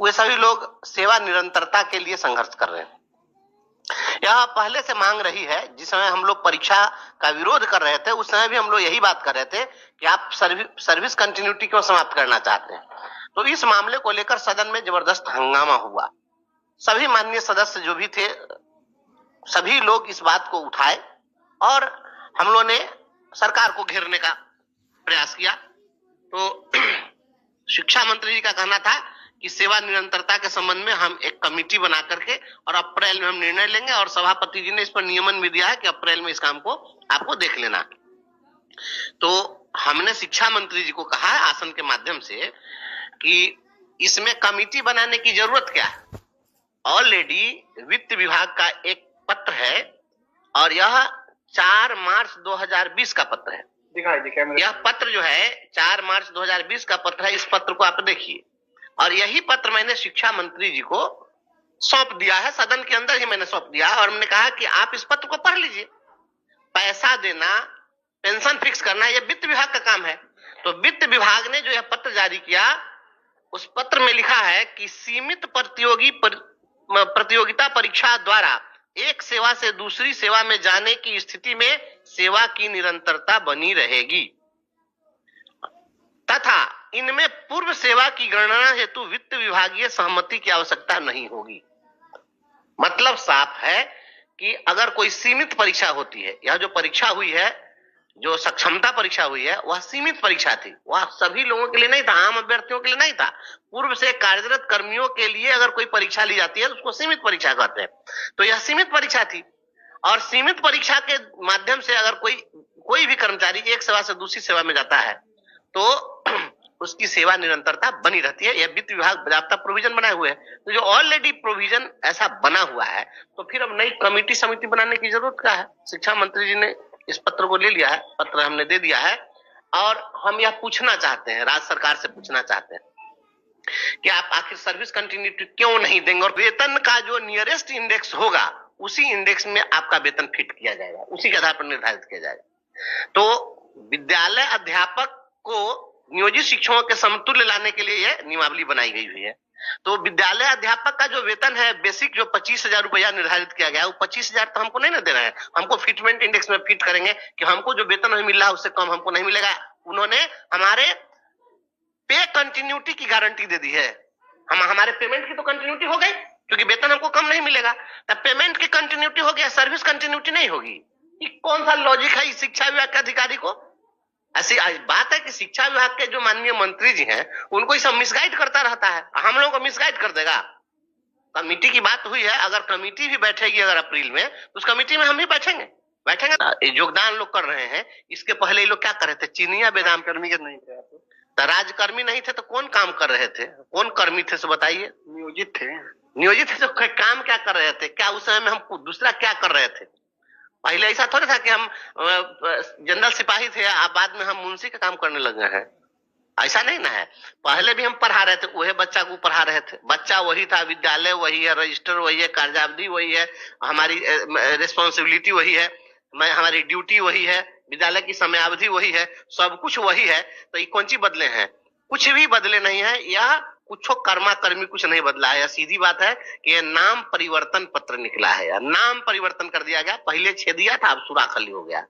वे सभी लोग सेवा निरंतरता के लिए संघर्ष कर रहे हैं। यह पहले से मांग रही है। जिस समय हम लोग परीक्षा का विरोध कर रहे थे उस समय भी हम लोग यही बात कर रहे थे कि आप सर्विस कंटिन्यूटी क्यों समाप्त करना चाहते हैं। तो इस मामले को लेकर सदन में जबरदस्त हंगामा हुआ। सभी माननीय सदस्य जो भी थे सभी लोग इस बात को उठाए और हम लोगों ने सरकार को घेरने का प्रयास किया। तो शिक्षा मंत्री जी का कहना था कि सेवा निरंतरता के संबंध में हम एक कमेटी बना करके और अप्रैल में हम निर्णय लेंगे, और सभापति जी ने इस पर नियमन भी दिया है कि अप्रैल में इस काम को आपको देख लेना। तो हमने शिक्षा मंत्री जी को कहा है आसन के माध्यम से कि इसमें कमेटी बनाने की जरूरत क्या है। ऑलरेडी वित्त विभाग का एक पत्र है और यह 4 मार्च 2020 का पत्र है। यह पत्र जो है 4 मार्च 2020 का पत्र है। इस पत्र को आप देखिए, और यही पत्र मैंने शिक्षा मंत्री जी को सौंप दिया है। सदन के अंदर ही मैंने सौंप दिया और हमने कहा कि आप इस पत्र को पढ़ लीजिए। पैसा देना, पेंशन फिक्स करना, यह वित्त विभाग का काम है। तो वित्त विभाग ने जो यह पत्र जारी किया उस पत्र में लिखा है कि सीमित प्रतियोगिता परीक्षा द्वारा एक सेवा से दूसरी सेवा में जाने की स्थिति में सेवा की निरंतरता बनी रहेगी तथा इनमें पूर्व सेवा की गणना हेतु वित्त विभागीय सहमति की आवश्यकता नहीं होगी। मतलब साफ है कि अगर कोई सीमित परीक्षा होती है, यह जो परीक्षा हुई है, जो सक्षमता परीक्षा हुई है, वह सीमित परीक्षा थी। वह सभी लोगों के लिए नहीं था, आम अभ्यर्थियों के लिए नहीं था। पूर्व से कार्यरत कर्मियों के लिए अगर कोई परीक्षा ली जाती है तो उसको सीमित परीक्षा कहते हैं। तो यह सीमित परीक्षा थी और सीमित परीक्षा के माध्यम से अगर कोई भी कर्मचारी एक सेवा से दूसरी सेवा में जाता है तो उसकी सेवा निरंतरता बनी रहती है। यह वित्त विभाग बाकायदा प्रोविजन बनाए हुए है। तो जो ऑलरेडी प्रोविजन ऐसा बना हुआ है तो फिर अब नई कमेटी समिति बनाने की जरूरत क्या है। शिक्षा मंत्री जी ने इस पत्र को ले लिया है, पत्र हमने दे दिया है और हम यह पूछना चाहते हैं, राज्य सरकार से पूछना चाहते हैं कि आप आखिर सर्विस कंटिन्यूटी क्यों नहीं देंगे, और वेतन का जो नियरेस्ट इंडेक्स होगा उसी इंडेक्स में आपका वेतन फिट किया जाएगा, उसी के आधार पर निर्धारित किया जाएगा। तो विद्यालय अध्यापक को नियोजित शिक्षकों के समतुल्य लाने के लिए यह नियमावली बनाई गई हुई है। तो विद्यालय अध्यापक का जो वेतन है बेसिक जो 25,000 रुपया निर्धारित किया गया है, वो 25,000 तो हमको नहीं ना दे रहे हैं। हमको फिटमेंट इंडेक्स में फिट करेंगे कि हमको जो वेतन मिल रहा है उससे कम हमको नहीं मिलेगा। उन्होंने हमारे पे कंटिन्यूटी की गारंटी दे दी है। हमारे पेमेंट की तो कंटिन्यूटी हो गई क्योंकि वेतन हमको कम नहीं मिलेगा। तब पेमेंट की कंटिन्यूटी हो गया, सर्विस कंटिन्यूटी नहीं होगी। ये कौन सा लॉजिक है इस शिक्षा विभाग के अधिकारी को। ऐसी बात है कि शिक्षा विभाग के जो माननीय मंत्री जी हैं उनको ये सब मिसगाइड करता रहता है, हम लोगों को मिसगाइड कर देगा। कमेटी की बात हुई है, अगर कमेटी भी बैठेगी अगर अप्रैल में तो उस कमेटी में हम भी बैठेंगे। योगदान लोग कर रहे हैं। इसके पहले ये लोग क्या कर रहे थे, चीनिया बेदाम कर्मी के नहीं थे तो राजकर्मी नहीं थे तो कौन काम कर रहे थे, कौन कर्मी थे सो बताइए। नियोजित थे तो काम क्या कर रहे थे, क्या उस समय में हम दूसरा क्या कर रहे थे। पहले ऐसा थोड़ा था कि हम जनरल सिपाही थे अब बाद में हम मुंशी का काम करने लगे हैं, ऐसा नहीं ना है। पहले भी हम पढ़ा रहे थे, वही बच्चा को पढ़ा रहे थे, बच्चा वही था, विद्यालय वही है, रजिस्टर वही है, कार्यावधि वही है, हमारी रिस्पॉन्सिबिलिटी वही है, हमारी ड्यूटी वही है, विद्यालय की समयावधि वही है, सब कुछ वही है। तो ये कौन सी बदले हैं, कुछ भी बदले नहीं है। यह कुछ कर्मा कर्मी कुछ नहीं बदला है। सीधी बात है कि यह नाम परिवर्तन पत्र निकला है, नाम परिवर्तन कर दिया गया। पहले छेदिया था अब सुराखली हो गया।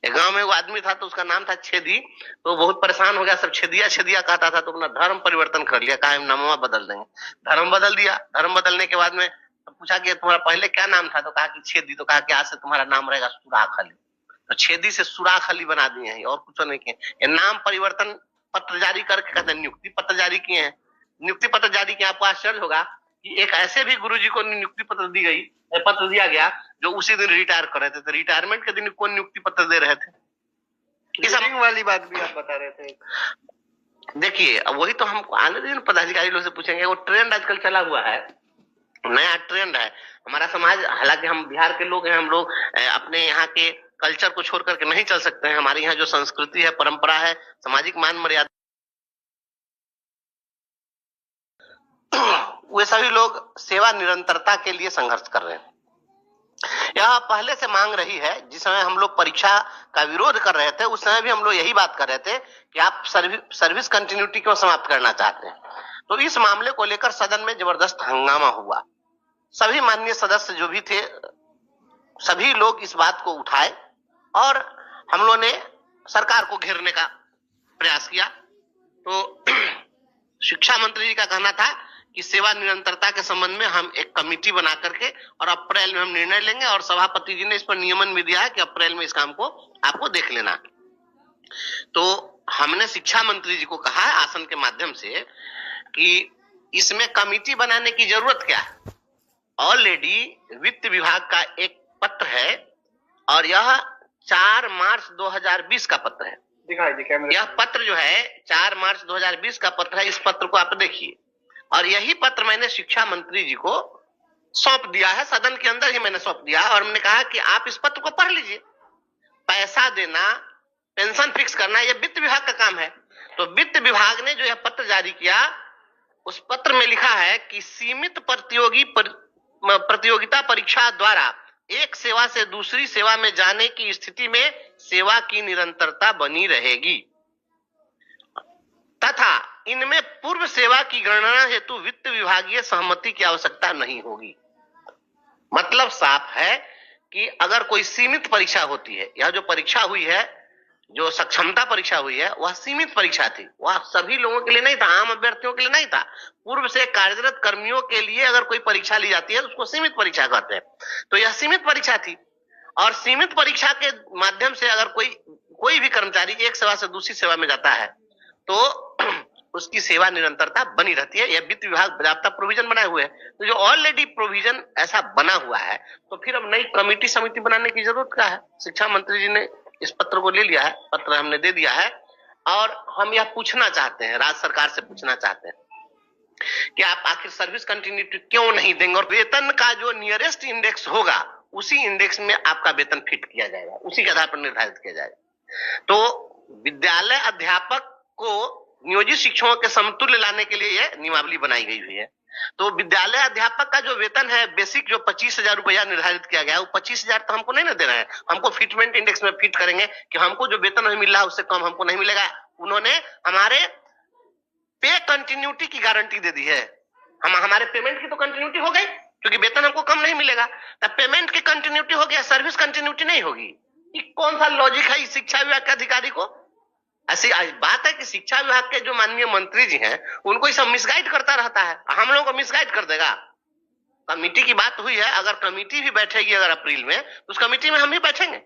एक गांव में वो आदमी था तो उसका नाम था छेदी, तो बहुत परेशान हो गया, सब छेदिया छेदिया कहता था तो अपना धर्म परिवर्तन कर लिया, कहा नामवा बदल देंगे। धर्म बदल दिया। धर्म बदलने के बाद में पूछा कि तुम्हारा पहले क्या नाम था, तो कहा कि छेदी। तो कहा कि आज से तुम्हारा नाम रहेगा सुराखली। तो छेदी से सुराखली बना दिए हैं और कुछ नहीं किए। ये नाम परिवर्तन पत्र जारी करके कहते हैं नियुक्ति पत्र जारी किए हैं। नियुक्ति पत्र जारी किया, आपको आश्चर्य होगा कि एक ऐसे भी गुरुजी को नियुक्ति पत्र दी गई, पत्र दिया गया जो उसी दिन रिटायर कर रहे थे। तो रिटायरमेंट के दिन कौन नियुक्ति पत्र दे रहे थे, इस वाली बात भी आप बता रहे थे। देखिए वही तो हम आने दिन पदाधिकारी लोग से पूछेंगे। वो ट्रेंड आजकल चला हुआ है, नया ट्रेंड है हमारा समाज। हालांकि हम बिहार के लोग हैं, हम लोग अपने यहाँ के कल्चर को छोड़ करके नहीं चल सकते हैं। हमारे यहाँ जो संस्कृति है, परंपरा है, सामाजिक मान मर्यादा, वे सभी लोग सेवा निरंतरता के लिए संघर्ष कर रहे हैं। यह पहले से मांग रही है। जिस समय हम लोग परीक्षा का विरोध कर रहे थे उस समय भी हम लोग यही बात कर रहे थे कि आप सर्विस कंटिन्यूटी क्यों समाप्त करना चाहते हैं। तो इस मामले को लेकर सदन में जबरदस्त हंगामा हुआ। सभी माननीय सदस्य जो भी थे, सभी लोग इस बात को उठाए और हम लोगों ने सरकार को घेरने का प्रयास किया। तो शिक्षा मंत्री जी का कहना था कि सेवा निरंतरता के संबंध में हम एक कमेटी बना करके और अप्रैल में हम निर्णय लेंगे, और सभापति जी ने इस पर नियमन भी दिया है कि अप्रैल में इस काम को आपको देख लेना। तो हमने शिक्षा मंत्री जी को कहा है आसन के माध्यम से कि इसमें कमेटी बनाने की जरूरत क्या है। ऑलरेडी वित्त विभाग का एक पत्र है और यह 4 मार्च 2020 का पत्र है। यह पत्र जो है 4 मार्च 2020 का पत्र है। इस पत्र को आप देखिए, और यही पत्र मैंने शिक्षा मंत्री जी को सौंप दिया है, सदन के अंदर ही मैंने सौंप दिया और हमने कहा कि आप इस पत्र को पढ़ लीजिए। पैसा देना, पेंशन फिक्स करना, यह वित्त विभाग का काम है। तो वित्त विभाग ने जो यह पत्र जारी किया, उस पत्र में लिखा है कि सीमित प्रतियोगिता परीक्षा द्वारा एक सेवा से दूसरी सेवा में जाने की स्थिति में सेवा की निरंतरता बनी रहेगी तथा इनमें पूर्व सेवा की गणना हेतु वित्त विभागीय सहमति की आवश्यकता नहीं होगी। मतलब साफ है कि अगर कोई सीमित परीक्षा होती है, यह जो परीक्षा हुई है, जो सक्षमता परीक्षा हुई है, वह सीमित परीक्षा थी, वह सभी लोगों के लिए नहीं था, आम अभ्यर्थियों के लिए नहीं था। पूर्व से कार्यरत कर्मियों के लिए अगर कोई परीक्षा ली जाती है तो उसको सीमित परीक्षा कहते हैं। तो यह सीमित परीक्षा थी और सीमित परीक्षा के माध्यम से अगर कोई भी कर्मचारी एक सेवा से दूसरी सेवा में जाता है तो उसकी सेवा निरंतरता बनी रहती है। यह वित्त विभाग पर्याप्त प्रोविजन बनाए हुए है। तो जो ऑलरेडी प्रोविजन ऐसा बना हुआ है, तो फिर अब नई कमेटी समिति बनाने की जरूरत क्या है। शिक्षा मंत्री जी ने इस पत्र को ले लिया है, पत्र हमने दे दिया है और हम यह पूछना चाहते हैं, राज्य सरकार से पूछना चाहते हैं कि आप आखिर सर्विस कंटिन्यूटी क्यों नहीं देंगे, और वेतन का जो नियरेस्ट इंडेक्स होगा उसी इंडेक्स में आपका वेतन फिट किया जाएगा, उसी के आधार पर निर्धारित किया जाएगा। तो विद्यालय अध्यापक को नियोजित शिक्षकों के समतुल्य लाने के लिए यह नियमावली बनाई गई हुई है। तो विद्यालय अध्यापक का जो वेतन है बेसिक, जो 25,000 रुपया निर्धारित किया गया है, वो 25,000 तो हमको नहीं ना देना है। हमको फिटमेंट इंडेक्स में फिट करेंगे कि हमको जो वेतन हमें मिल रहा है उससे कम हमको नहीं मिलेगा। उन्होंने हमारे पे कंटिन्यूटी की गारंटी दे दी है। हमारे पेमेंट की तो कंटिन्यूटी हो गई, क्योंकि वेतन हमको कम नहीं मिलेगा। तब पेमेंट की कंटिन्यूटी हो गया, सर्विस कंटिन्यूटी नहीं होगी। ये कौन सा लॉजिक है इस शिक्षा विभाग के अधिकारी को। ऐसी बात है कि शिक्षा विभाग के जो माननीय मंत्री जी हैं उनको ये सब मिसगाइड करता रहता है, हम लोगों को मिसगाइड कर देगा। कमेटी की बात हुई है, अगर कमेटी भी बैठेगी अगर अप्रैल में, तो उस कमेटी में हम भी बैठेंगे।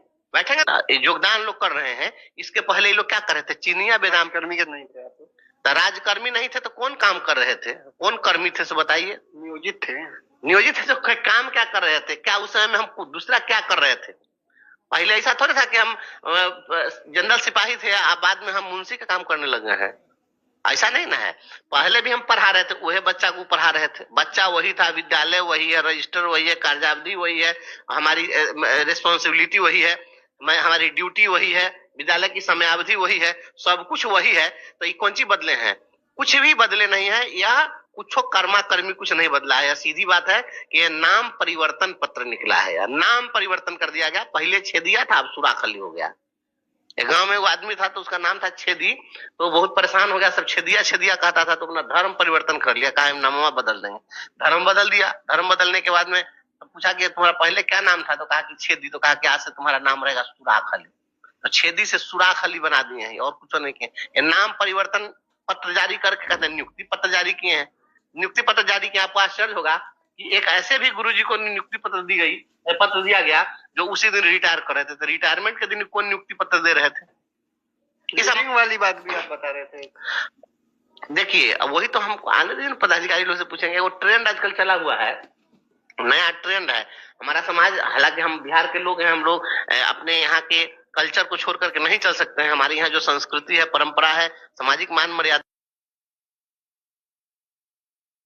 योगदान लोग कर रहे हैं। इसके पहले ये लोग क्या कर रहे थे, चीनिया बेदाम कर्मी के नहीं थे, तो राजकर्मी नहीं थे तो कौन काम कर रहे थे, कौन कर्मी थे से बताइए। नियोजित थे तो काम क्या कर रहे थे, क्या उस समय में हम दूसरा क्या कर रहे थे। पहले ऐसा थोड़ा था कि हम जनरल सिपाही थे, अब बाद में हम मुंशी का काम करने लगे हैं, ऐसा नहीं ना है। पहले भी हम पढ़ा रहे थे, वही बच्चा को पढ़ा रहे थे, बच्चा वही था, विद्यालय वही है, रजिस्टर वही है, कार्यावधि वही है, हमारी रिस्पॉन्सिबिलिटी वही है, हमारी ड्यूटी वही है, विद्यालय की समयावधि वही है, सब कुछ वही है। तो ये कौन सी बदले हैं, कुछ भी बदले नहीं है, या कुछ कर्मा कर्मी कुछ नहीं बदला है। सीधी बात है कि ये नाम परिवर्तन पत्र निकला है, या नाम परिवर्तन कर दिया गया। पहले छेदिया था, अब सुराखली हो गया। एक गांव में वो आदमी था तो उसका नाम था छेदी, तो बहुत परेशान हो गया, सब छेदिया छेदिया कहता था, तो अपना धर्म परिवर्तन कर लिया, कहा हम नामवा बदल देंगे। धर्म बदल दिया। धर्म बदलने के बाद में पूछा कि तुम्हारा पहले क्या नाम था, तो कहा कि छेदी। तो कहा कि आज से तुम्हारा नाम रहेगा सुराखली। तो छेदी से सुराखली बना दिए हैं और कुछ नहीं किए। ये नाम परिवर्तन पत्र जारी करके कहते हैं नियुक्ति पत्र जारी किए हैं। नियुक्ति पत्र जारी किया, आपको आश्चर्य होगा कि एक ऐसे भी गुरुजी को नियुक्ति पत्र दी गई, पत्र दिया गया जो उसी दिन रिटायर कर रहे थे। तो रिटायरमेंट के दिन कौन नियुक्ति पत्र दे रहे थे, इस वाली बात भी आप बता रहे थे। देखिए वही तो हम आने दिन पदाधिकारी लोग से पूछेंगे। वो ट्रेंड आजकल चला हुआ है, नया ट्रेंड है हमारा समाज। हालांकि हम बिहार के लोग हैं, हम लोग अपने यहाँ के कल्चर को छोड़ करके नहीं चल सकते हैं। हमारे यहाँ जो संस्कृति है, परंपरा है, सामाजिक मान मर्यादा